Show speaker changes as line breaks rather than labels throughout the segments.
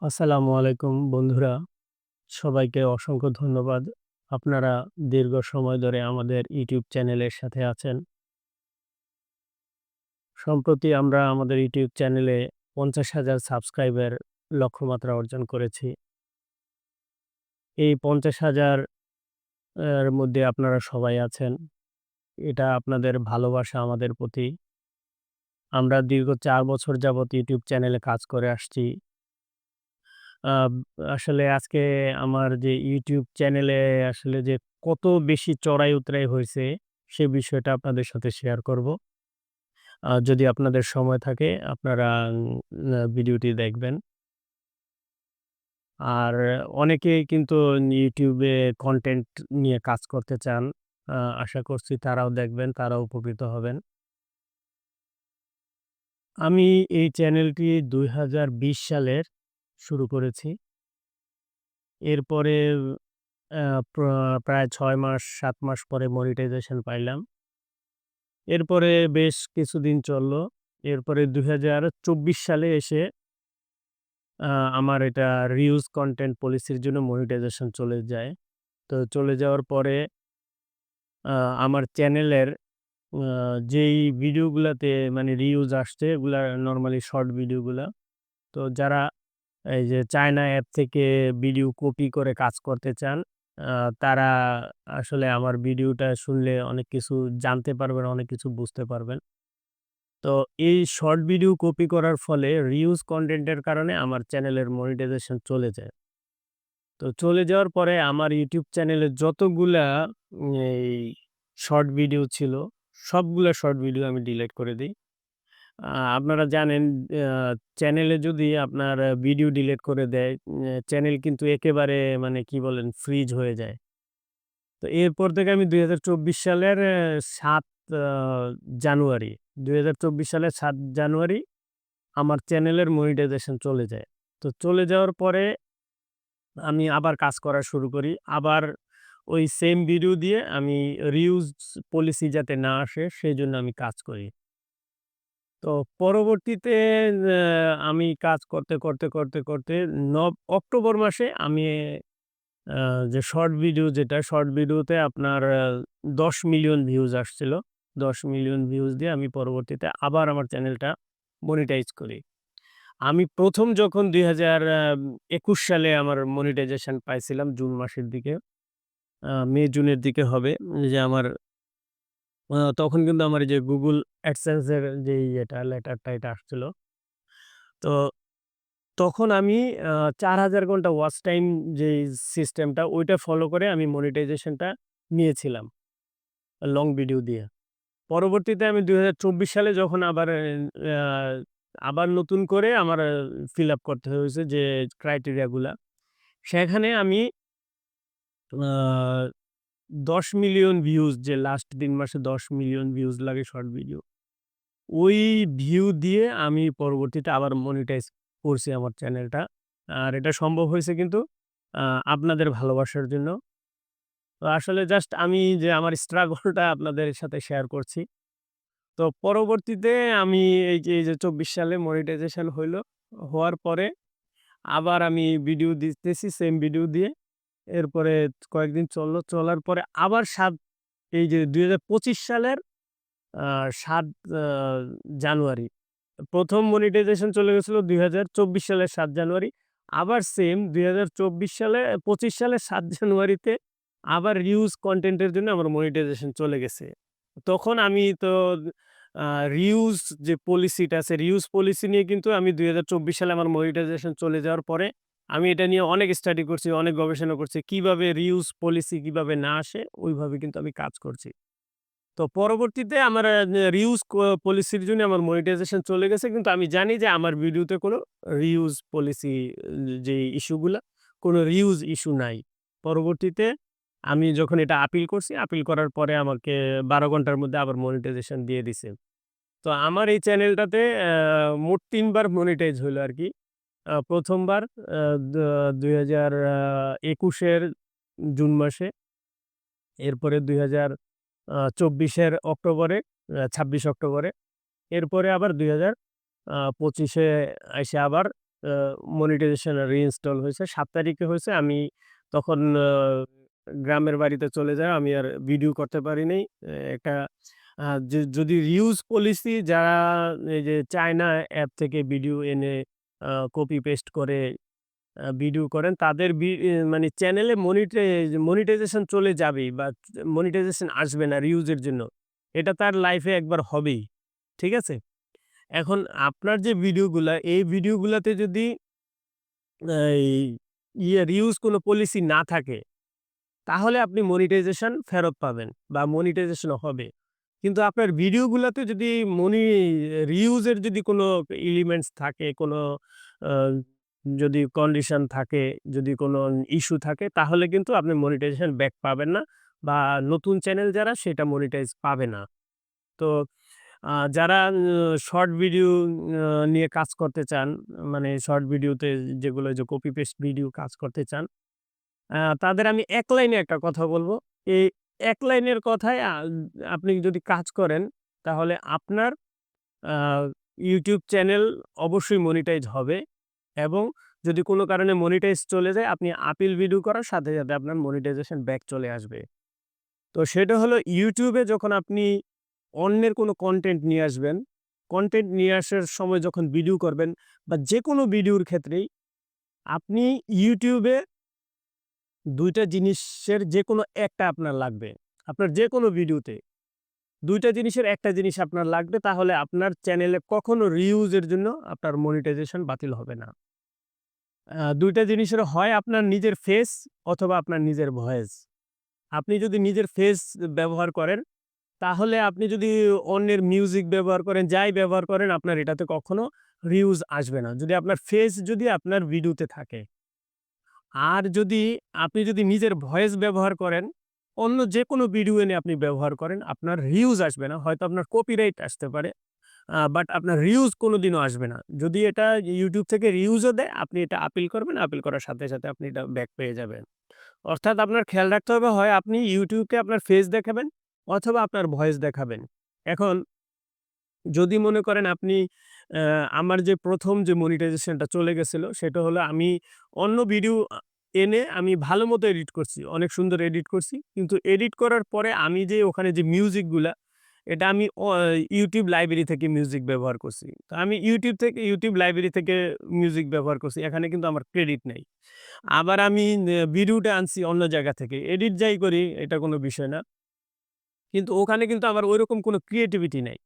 আসসালামু আলাইকুম বন্ধুরা। সবাইকে অসংখ্য ধন্যবাদ। আপনারা দীর্ঘ সময় ধরে আমাদের ইউটিউব চ্যানেলের সাথে আছেন। সম্প্রতি আমরা আমাদের ইউটিউব চ্যানেলে ৫০,০০০ সাবস্ক্রাইবার লক্ষ্যমাত্রা অর্জন করেছি। এই ৫০,০০০ এর মধ্যে আপনারা সবাই আছেন। এটা আপনাদের ভালোবাসা আমাদের প্রতি। আমরা দীর্ঘ ৪ বছর যাবৎ ইউটিউব চ্যানেলে কাজ করে আসছি। আব আসলে আজকে আমার যে ইউটিউব চ্যানেলে আসলে যে কত বেশি চড়াই-উতরাই হইছে, সে বিষয়টা আপনাদের সাথে শেয়ার করব। যদি আপনাদের সময় থাকে আপনারা ভিডিওটি দেখবেন। আর অনেকেই কিন্তু ইউটিউবে কনটেন্ট নিয়ে কাজ করতে চান। আশা করছি তারাও দেখবেন, তারাও উপকৃত হবেন। আমি এই চ্যানেলটি ২০২০ সালের শুরু করেছি। এরপরে আ প্র প্রায় ৬ মাস ৭ মাস পরে মনিটাইজেশন পাইলাম। এরপরে বেশ কিছুদিন চলল। এরপরে ২০২৪ সালে এসে আ আমার এটা রিউজ কনটেন্ট পলিসির জন্য মনিটাইজেশন চলে যায়। তো চলে যাওয়ার পরে আ আমার চ্যানেলের আ যেই ভিডিওগুলাতে মানে রিউজ আসছে এগুলা নরমালি শর্ট ভিডিওগুলা। তো যারা এই যে চায়না অ্যাপ থেকে ভিডিও কপি করে কাজ করতে চান, আ তারা আসলে আমার ভিডিওটা শুনলে অনেক কিছু জানতে পারবেন, অনেক কিছু বুঝতে পারবেন। তো এই শর্ট ভিডিও কপি করার ফলে রিউজ কনটেন্ট এর কারণে আমার চ্যানেলের মনিটাইজেশন চলে যায়। তো চলে যাওয়ার পরে আমার ইউটিউব চ্যানেলে যতগুলা এই শর্ট ভিডিও ছিল, সবগুলা শর্ট ভিডিও আমি ডিলিট করে দেই। আ আপনারা জানেন আ চ্যানেলে যদি আপনার ভিডিও ডিলিট করে দেয়, চ্যানেল কিন্তু একেবারে মানে কি বলেন ফ্রিজ হয়ে যায়। তো এরপর থেকে আমি ২০২৪ সালের ৭ আ জানুয়ারি ২০২৪ সালের ৭ জানুয়ারি আমার চ্যানেলের মনিটাইজেশন চলে যায়। তো চলে যাওয়ার পরে আমি আবার কাজ করা শুরু করি। আবার ওই সেম ভিডিও দিয়ে আমি রিউজ পলিসি যাতে না আসে সেজন্য আমি কাজ করি। তো পরবর্তীতে আমি কাজ করতে অক্টোবর মাসে আমি আ যে শর্ট ভিডিও যেটা শর্ট ভিডিওতে আপনার ১০ মিলিয়ন ভিউজ আসছিল। ১০ মিলিয়ন ভিউজ দিয়ে আমি পরবর্তীতে আবার আমার চ্যানেলটা মনিটাইজ করি। আমি ১ম যখন ২০২১ সালে আমার মনিটাইজেশন পাইছিলাম জুন মাসের দিকে, মে-জুনের দিকে হবে যে আমার তখন কিন্তু আমার এই যে Google AdSense এর যে লেটারটা এটা আসছিল। তো তখন আমি আ ৪,০০০ ঘন্টা ওয়াচ টাইম যেই সিস্টেমটা ওইটা ফলো করে আমি মনিটাইজেশনটা নিয়েছিলাম লং ভিডিও দিয়ে। পরবর্তীতে আমি ২০২৪ সালে যখন আ আবার নতুন করে আমার ফিল আপ করতে হয়েছে যে ক্রাইটেরিয়া গুলা। সেখানে আমি আ ১০ মিলিয়ন ভিউজ যে লাস্ট ৩ মাসে ১০ মিলিয়ন ভিউজ লাগে শর্ট ভিডিও। ওই ভিউ দিয়ে আমি পরবর্তীতে আবার মনিটাইজ করছি আমার চ্যানেলটা। আর এটা সম্ভব হয়েছে কিন্তু আ আপনাদের ভালোবাসার জন্য। তো আসলে জাস্ট আমি যে আমার স্ট্রাগলটা আপনাদের সাথে শেয়ার করছি। তো পরবর্তীতে আমি এই যে ২৪ সালে মনিটাইজেশন হইলো। হওয়ার পরে আবার আমি ভিডিও দিতেছি সেম ভিডিও দিয়ে। এরপরে কয়েকদিন চলল। চলার পরে আবার এই যে ২০২৫ সালের আ ৭ আ জানুয়ারি ১ম মনিটাইজেশন চলে গেছিল ২০২৪ সালের ৭ জানুয়ারি। আবার সেম ২০২৪ সালে ২৫ সালের ৭ জানুয়ারিতে আবার রিউজ কনটেন্ট এর জন্য আমার মনিটাইজেশন চলে গেছে। তখন আমি তো আ রিউজ যে পলিসিটা আছে, রিউজ পলিসি নিয়ে কিন্তু আমি ২০২৪ সালে আমার মনিটাইজেশন চলে যাওয়ার পরে আমি এটা নিয়ে অনেক স্টাডি করছি, অনেক গবেষণা করছি। কিভাবে রিউজ পলিসি কিভাবে না আসে ওইভাবে কিন্তু আমি কাজ করছি। তো পরবর্তীতে আমার রিউজ পলিসির জন্য আমার মনিটাইজেশন চলে গেছে। কিন্তু আমি জানি যে আমার ভিডিওতে কোনো রিউজ পলিসি যে ইস্যু গুলা, কোনো রিউজ ইস্যু নাই। পরবর্তীতে আমি যখন এটা আপিল করছি, আপিল করার পরে আমাকে ১২ ঘন্টার মধ্যে আবার মনিটাইজেশন দিয়ে দিছে। তো আমার এই চ্যানেলটাতে মোট ৩ বার মনিটাইজ হইলো আরকি। ১ম বার আ দ ২০২১ এর জুন মাসে, এরপরে ২০২৪ এর অক্টোবরে, ২৬ অক্টোবরে। এরপরে আবার ২০২৫ এ আইসা আবার আ মনিটাইজেশন রিইনস্টল হয়েছে। ৭ তারিখে হয়েছে। আমি তখন গ্রামের বাড়িতে চলে যাই। আমি আর ভিডিও করতে পারি নাই। একটা যদি রিউজ পলিসি যারা এই যে চায়না অ্যাপ থেকে ভিডিও এনে কপি পেস্ট করে ভিডিও করেন তাদের মানে চ্যানেলে মনিটাইজেশন চলে যাবেই বা মনিটাইজেশন আসবে না রিউজ এর জন্য। এটা তার লাইফে একবার হবেই। ঠিক আছে? এখন আপনার যে ভিডিওগুলা, এই ভিডিওগুলাতে যদি এই রিউজ কোনো পলিসি না থাকে, তাহলে আপনি মনিটাইজেশন ফেরত পাবেন বা মনিটাইজেশন হবে। কিন্তু আপনার ভিডিওগুলাতে যদি রিউজ এর যদি কোনো এলিমেন্টস থাকে, কোনো আ যদি কন্ডিশন থাকে, যদি কোনো ইস্যু থাকে, তাহলে কিন্তু আপনি মনিটাইজেশন ব্যাক পাবেন না বা নতুন চ্যানেল যারা সেটা মনিটাইজ পাবে না। তো যারা শর্ট ভিডিও নিয়ে কাজ করতে চান, মানে শর্ট ভিডিওতে যেগুলো যে কপি পেস্ট ভিডিও কাজ করতে চান, তাদের আমি এক লাইনে একটা কথা বলব। এই এক লাইনের কথায় আপনি যদি কাজ করেন, তাহলে আপনার আ YouTube চ্যানেল অবশ্যই মনিটাইজ হবে এবং যদি কোনো কারণে মনিটাইজ চলে যায়, আপনি আপিল ভিডিও করার সাথে, সাথে আপনার মনিটাইজেশন ব্যাক চলে আসবে। তো সেটা হলো YouTube এ যখন আপনি অন্যের কোনো কনটেন্ট নিয়ে আসবেন, কনটেন্ট নিয়ে আসার সময় যখন ভিডিও করবেন বা যেকোনো ভিডিওর ক্ষেত্রেই আপনি YouTube এ ২ টা জিনিসের যেকোনো একটা আপনার লাগবে। আপনার যেকোনো ভিডিওতে ২ টা জিনিসের একটা জিনিস আপনার লাগবে তাহলে আপনার চ্যানেলে কখনো রিউজ এর জন্য আপনার মনিটাইজেশন বাতিল হবে না। ২ টা জিনিসের হয় আপনার নিজের ফেস অথবা আপনার নিজের ভয়েস। আপনি যদি নিজের ফেস ব্যবহার করেন, তাহলে আপনি যদি অন্যের মিউজিক ব্যবহার করেন, যাই ব্যবহার করেন আপনার এটাতে কখনো রিউজ আসবে না। যদি আপনার ফেস যদি আপনার ভিডিওতে থাকে। আর আপনি যদি নিজের ভয়েস ব্যবহার করেন, অন্য যেকোনো ভিডিও এনে আপনি ব্যবহার করেন, আপনার রিউজ আসবে না। হয়তো আপনার কপিরাইট আসতে পারে। বাট আপনার রিউজ কোনদিনও আসবে না। যদি এটা YouTube থেকে রিউজও দেয়, আপনি এটা আপিল করবেন। আপিল করার সাথে, সাথে আপনি এটা ব্যাক পেয়ে যাবেন। অর্থাৎ আপনার খেয়াল রাখতে হবে হয় আপনি YouTube কে আপনার ফেস দেখাবেন অথবা আপনার ভয়েস দেখাবেন। এখন যদি মনে করেন আপনি অ্যা আমার যে ১ম যে মনিটাইজেশনটা চলে গেছিল সেটা হলো আমি অন্য ভিডিও এনে আমি ভালোমতো এডিট করছি। অনেক সুন্দর এডিট করছি। কিন্তু এডিট করার পরে আমি যে ওখানে যে মিউজিক গুলা এটা আমি YouTube লাইব্রেরি থেকে মিউজিক ব্যবহার করছি। তো আমি YouTube লাইব্রেরি থেকে মিউজিক ব্যবহার করছি। এখানে কিন্তু আমার ক্রেডিট নাই। আবার আমি ভিডিওটা আনছি অন্য জায়গা থেকে। এডিট যাই করি এটা কোনো বিষয় না। কিন্তু ওখানে কিন্তু আমার ঐরকম কোনো ক্রিয়েটিভিটি নাই।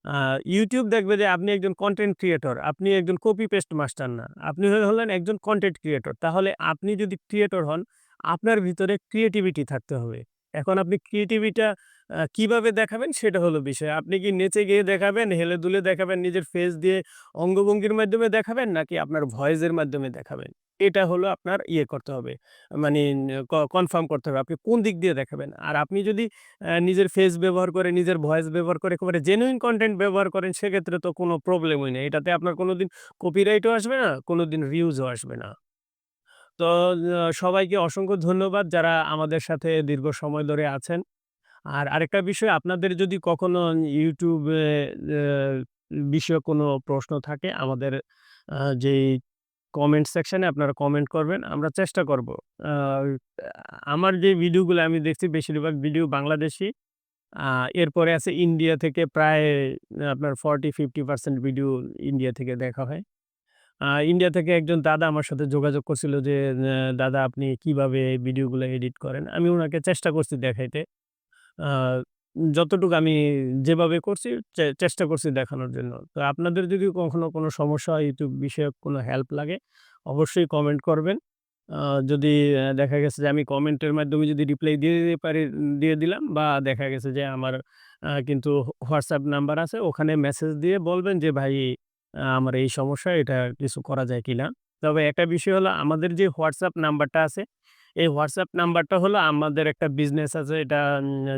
আ YouTube দেখবে যে আপনি একজন কনটেন্ট ক্রিয়েটর। আপনি একজন কপি পেস্ট মাস্টার না। আপনি হলেন একজন কনটেন্ট ক্রিয়েটর। তাহলে আপনি যদি ক্রিয়েটর হন, আপনার ভিতরে ক্রিয়েটিভিটি থাকতে হবে। এখন আপনি ক্রিয়েটিভিটা কিভাবে দেখাবেন সেটা হলো বিষয়। আপনি কি নেচে গেয়ে দেখাবেন, হেলে দুলে দেখাবেন, নিজের ফেস দিয়ে অঙ্গভঙ্গির মাধ্যমে দেখাবেন নাকি আপনার ভয়েসের মাধ্যমে দেখাবেন? এটা হলো আপনার করতে হবে। মানে কনফার্ম করতে হবে। আপনি কোন দিক দিয়ে দেখাবেন। আর আপনি যদি নিজের ফেস ব্যবহার করে, নিজের ভয়েস ব্যবহার করে একেবারে জেনুইন কনটেন্ট ব্যবহার করেন সেক্ষেত্রে তো কোনো প্রবলেমই নেই। এটাতে আপনার কোনোদিন কপিরাইটও আসবে না, কোনোদিন ভিউজও আসবে না। তো সবাইকে অসংখ্য ধন্যবাদ যারা আমাদের সাথে দীর্ঘ সময় ধরে আছেন। আর আরেকটা বিষয় আপনাদের যদি কখনো YouTube এ বিষয়ক কোনো প্রশ্ন থাকে আমাদের যেই কমেন্ট সেকশনে আপনারা কমেন্ট করবেন। আমরা চেষ্টা করব। আ আমার যে ভিডিওগুলো আমি দেখছি বেশিরভাগ ভিডিও বাংলাদেশী। আ এরপরে আছে ইন্ডিয়া থেকে প্রায় আপনার 40-50% ভিডিও ইন্ডিয়া থেকে দেখা হয়। ইন্ডিয়া থেকে একজন দাদা আমার সাথে যোগাযোগ করছিল যে, "দাদা আপনি কিভাবে ভিডিওগুলো এডিট করেন?" আমি উনাকে চেষ্টা করছি দেখাইতে। আ যতটুকু আমি যেভাবে করছি চেষ্টা করছি দেখানোর জন্য। তো আপনাদের যদি কখনো কোনো সমস্যা হয় YouTube বিষয়ক কোনো হেল্প লাগে, অবশ্যই কমেন্ট করবেন। আ যদি দেখা গেছে যে আমি কমেন্টের মাধ্যমে যদি রিপ্লাই দিয়ে দিতে পারি, দিয়ে দিলাম বা দেখা গেছে যে আমার কিন্তু WhatsApp নাম্বার আছে ওখানে মেসেজ দিয়ে বলবেন যে, "ভাই আমার এই সমস্যা এটা কিছু করা যায় কিনা?" তবে একটা বিষয় হলো আমাদের যে WhatsApp নাম্বারটা আছে এই WhatsApp নাম্বারটা হলো আমাদের একটা বিজনেস আছে। এটা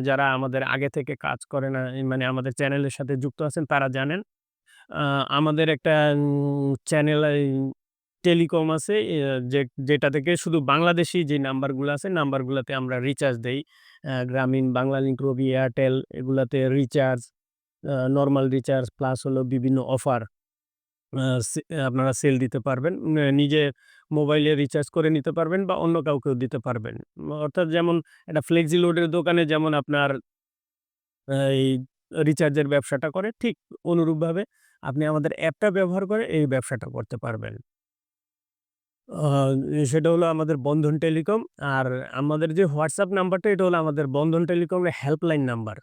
যারা আমাদের আগে থেকে কাজ করে না, মানে আমাদের চ্যানেলের সাথে যুক্ত আছেন তারা জানেন। আ আমাদের একটা চ্যানেল টেলিকম আছে যেটা থেকে শুধু বাংলাদেশী যে নাম্বারগুলো আছে নাম্বারগুলাতে আমরা রিচার্জ দেই। গ্রামীণ, বাংলালিংক, রবি, এয়ারটেল এগুলাতে রিচার্জ, নরমাল রিচার্জ প্লাস হলো বিভিন্ন অফার। আ সে আপনারা সেল দিতে পারবেন। নিজে মোবাইলে রিচার্জ করে নিতে পারবেন বা অন্য কাউকেও দিতে পারবেন। অর্থাৎ যেমন একটা ফ্লেক্সি লোডের দোকানে যেমন আপনার এই রিচার্জের ব্যবসাটা করে, ঠিক অনুরূপভাবে আপনি আমাদের অ্যাপটা ব্যবহার করে এই ব্যবসাটা করতে পারবেন। আ সেটা হলো আমাদের বন্ধন টেলিকম। আর আমাদের যে WhatsApp নাম্বারটা এটা হলো আমাদের বন্ধন টেলিকমের হেল্পলাইন নাম্বার।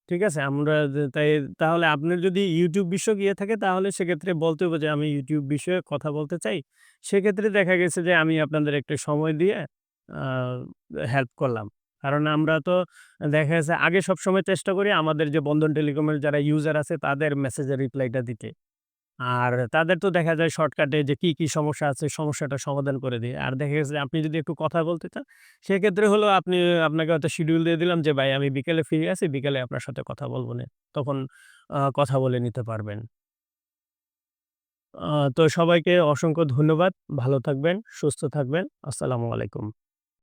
ঠিক আছে? আমরা যে তাহলে আপনার যদি YouTube বিষয়ক ইয়ে থাকে তাহলে সেক্ষেত্রে বলতে হবে যে আমি YouTube বিষয়ে কথা বলতে চাই। সেক্ষেত্রে দেখা গেছে যে আমি আপনাদের একটু সময় দিয়ে আ হেল্প করলাম। কারণ আমরা তো দেখা গেছে আগে সবসময় চেষ্টা করি আমাদের যে বন্ধন টেলিকমের যারা ইউজার আছে তাদের মেসেজের রিপ্লাইটা দিতে। আর তাদের তো দেখা যায় শর্টকাটে যে কি সমস্যা আছে সমস্যাটা সমাধান করে দেয়। আর দেখা গেছে যে আপনি যদি একটু কথা বলতে চান, সেক্ষেত্রে হলো আপনাকে হয়তো শিডিউল দিয়ে দিলাম যে, "ভাই আমি বিকেলে ফ্রি আছি, বিকেলে আপনার সাথে কথা বলবনে।" তখন কথা বলে নিতে পারবেন। তো সবাইকে অসংখ্য ধন্যবাদ। ভালো থাকবেন, সুস্থ থাকবেন। আসসালামু আলাইকুম।